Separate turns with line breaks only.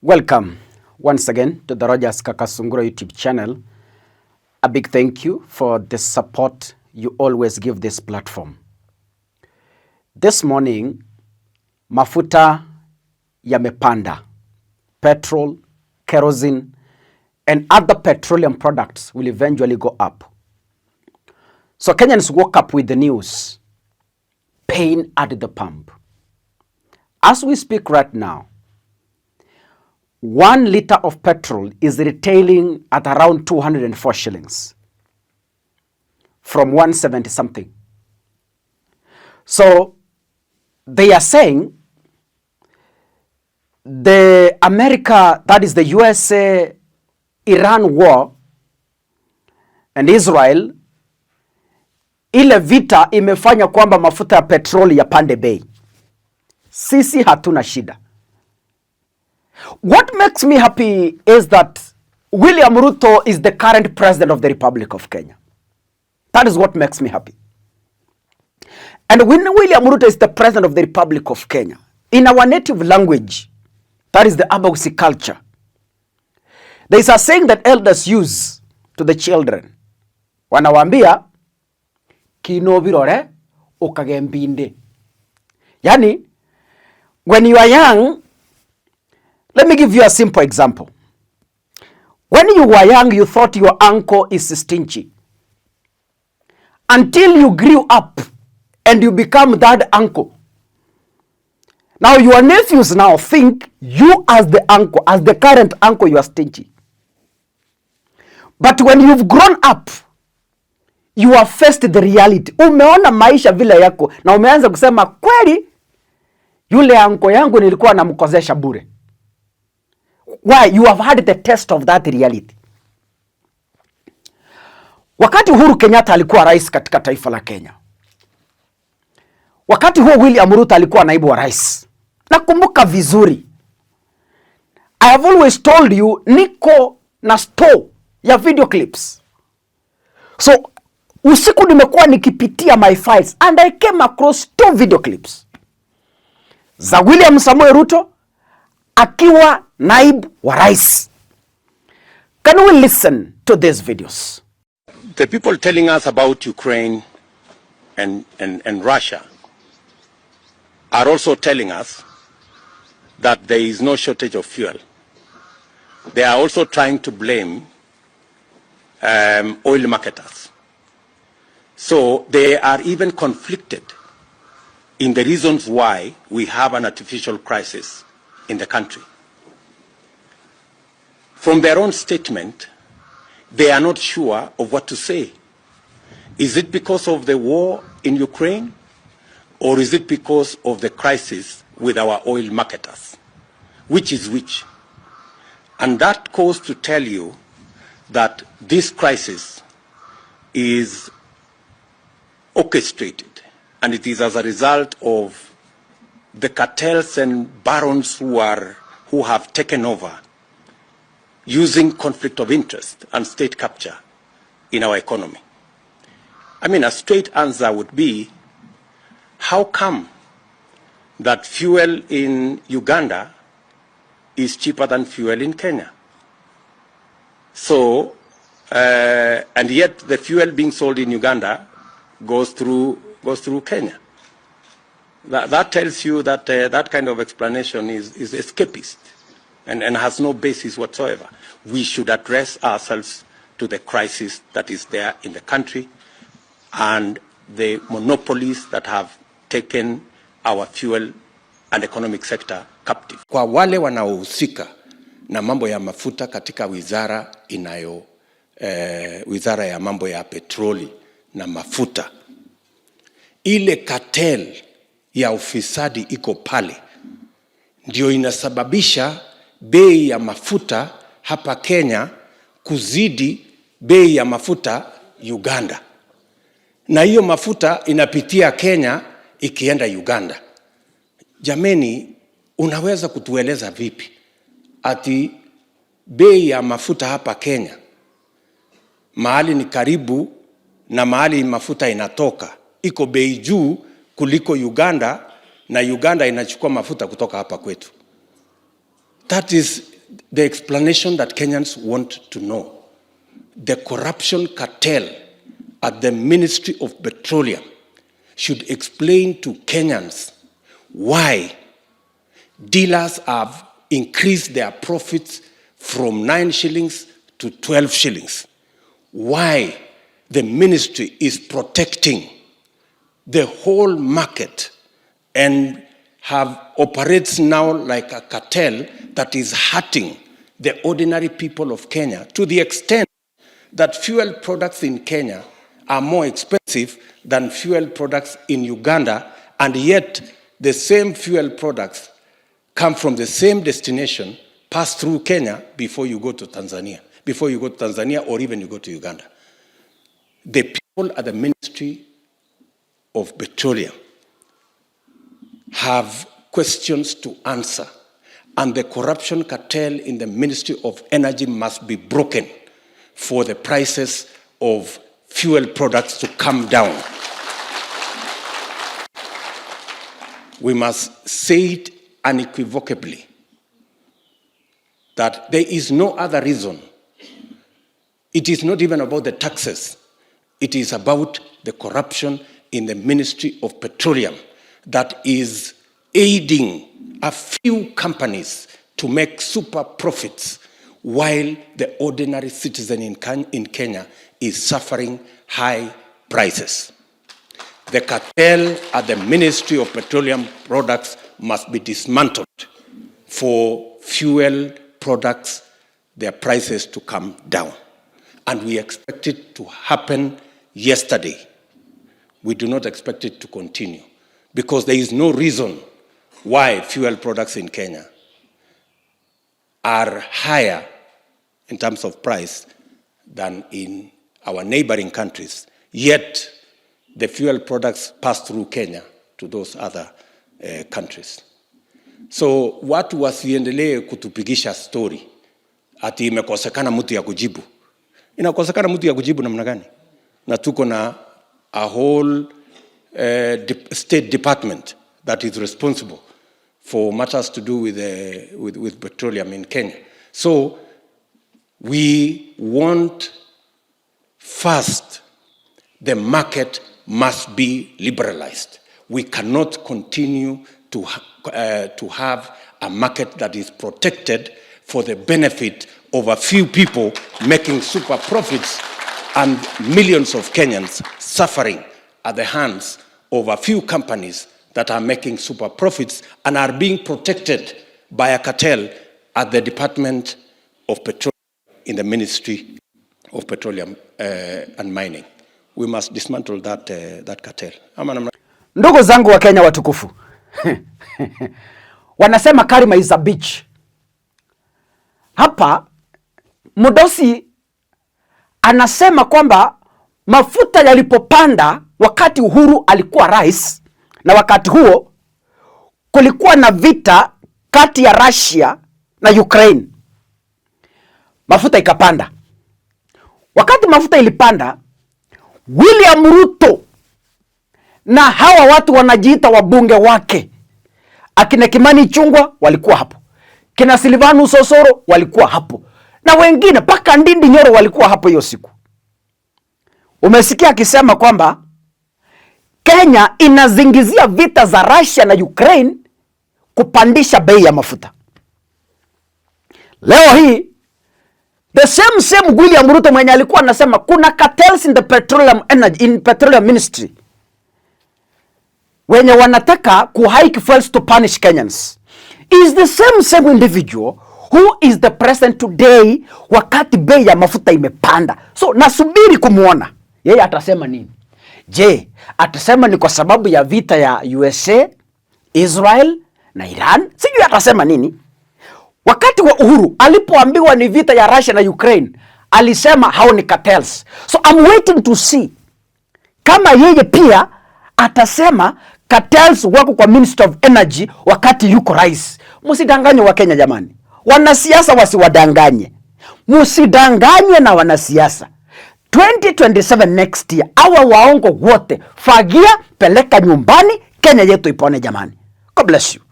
Welcome once again to the Rogers Kakasunguro YouTube channel. A big thank you for the support you always give this platform. This morning, mafuta yamepanda. Petrol, kerosene, and other petroleum products will eventually go up. So Kenyans woke up with the news, pain at the pump. As we speak right now, 1 liter of petrol is retailing at around 204 shillings from 170 something. So they are saying the America, that is the USA, Iran war and Israel, ile vita imefanya kwamba mafuta ya petroli yapande bei. Sisi hatuna shida. What makes me happy is that William Ruto is the current president of the Republic of Kenya. That is what makes me happy. And when William Ruto is the president of the Republic of Kenya, in our native language, that is the Abagusi culture, there is a saying that elders use to the children. Wanawambia, kino virore ukagembinde. Yani, when you are young, let me give you a simple example. When you were young, you thought your uncle is stingy. Until you grew up and you become that uncle. Now your nephews now think you as the uncle, as the current uncle, you are stingy. But when you've grown up, you have faced the reality. Umeona maisha vile yako na umeanza kusema kweli yule uncle yangu nilikuwa namkozesha bure. Why? You have had the test of that reality. Wakati Uhuru Kenyatta alikuwa rais katika taifa la Kenya, wakati huo William Ruto alikuwa naibu wa rais. Nakumbuka vizuri. I have always told you, niko na store ya video clips. So, usiku nimekuwa nikipitia my files and I came across 2 video clips za William Samoei Ruto akiwa naibu wa rais. Can we listen to these videos?
The people telling us about Ukraine and Russia are also telling us that there is no shortage of fuel. They are also trying to blame oil marketers. So they are even conflicted in the reasons why we have an artificial crisis in the country. From their own statement, they are not sure of what to say. Is it because of the war in Ukraine, or is it because of the crisis with our oil marketers? Which is which? And that goes to tell you that this crisis is orchestrated, and it is as a result of the cartels and barons who have taken over, using conflict of interest and state capture in our economy. I mean, a straight answer would be, how come that fuel in Uganda is cheaper than fuel in Kenya? So, and yet the fuel being sold in Uganda goes through Kenya. That tells you that that kind of explanation is escapist and has no basis whatsoever. We should address ourselves to the crisis that is there in the country and the monopolies that have taken our fuel and economic sector captive.
Kwa wale wanaohusika na mambo ya mafuta katika wizara ya mambo ya petroli na mafuta, ile cartel ya ufisadi iko pale, ndio inasababisha bei ya mafuta hapa Kenya kuzidi bei ya mafuta Uganda. Na hiyo mafuta inapitia Kenya ikienda Uganda. Jameni, unaweza kutueleza vipi ati bei ya mafuta hapa Kenya mahali ni karibu na mahali mafuta inatoka iko bei juu kuliko Uganda, na Uganda inachukua mafuta kutoka hapa kwetu? That is the explanation that Kenyans want to know. The corruption cartel at the Ministry of Petroleum should explain to Kenyans why dealers have increased their profits from 9 shillings to 12 shillings. Why the ministry is protecting the whole market and operates now like a cartel that is hurting the ordinary people of Kenya, to the extent that fuel products in Kenya are more expensive than fuel products in Uganda, and yet the same fuel products come from the same destination, pass through Kenya before you go to Tanzania, or even you go to Uganda. The people at the Ministry of Petroleum have questions to answer, and the corruption cartel in the Ministry of Energy must be broken for the prices of fuel products to come down. We must say it unequivocally that there is no other reason. It is not even about the taxes. It is about the corruption in the Ministry of Petroleum that is aiding a few companies to make super profits while the ordinary citizen in Kenya is suffering high prices. The cartel at the Ministry of Petroleum Products must be dismantled for fuel products, their prices to come down. And we expect it to happen yesterday. We do not expect it to continue, because there is no reason why fuel products in Kenya are higher in terms of price than in our neighboring countries, yet the fuel products pass through Kenya to those other countries. So watu wasiendelee kutupigisha story ati imekosekana mtu ya kujibu. Inakosekana mtu ya kujibu namna gani? Na tuko na a whole state department that is responsible for matters to do with petroleum in Kenya. So we want, first, the market must be liberalized. We cannot continue to have a market that is protected for the benefit of a few people making super profits and millions of Kenyans suffering at the hands of a few companies that are making super profits and are being protected by a cartel at the Department of Petroleum in the Ministry of Petroleum and Mining. We must dismantle that cartel.
Ndugu zangu wa Kenya watukufu. Wanasema karma is a bitch. Hapa Mudosi anasema kwamba mafuta yalipopanda wakati Uhuru alikuwa rais, na wakati huo kulikuwa na vita kati ya Russia na Ukraine. Mafuta ikapanda. Wakati mafuta ilipanda, William Ruto na hawa watu wanajiita wabunge wake, akina Kimani Chungwa walikuwa hapo, kina Silvanus Osoro walikuwa hapo, na wengine paka Ndindi Nyoro walikuwa hapo hiyo siku. Umesikia akisema kwamba Kenya inazingizia vita za Russia na Ukraine kupandisha bei ya mafuta. Leo hii the same William Ruto mwenye alikuwa anasema kuna cartels in the petroleum ministry wenye wanataka kuhike fuels to punish Kenyans is the same individual who is the president today wakati bei ya mafuta imepanda. So nasubiri kumuona yeye atasema nini. Je, atasema ni kwa sababu ya vita ya USA, Israel na Iran? Sijui atasema nini. Wakati wa Uhuru alipoambiwa ni vita ya Russia na Ukraine, alisema hao ni cartels. So I'm waiting to see kama yeye pia atasema cartels wako kwa Minister of Energy wakati yuko rais. Msidanganye wa Kenya jamani. Wanasiasa wasiwadanganye. Msidanganye na wanasiasa. 2027 next year, awa waongo wote fagia, peleka nyumbani, Kenya yetu ipone jamani. God bless you.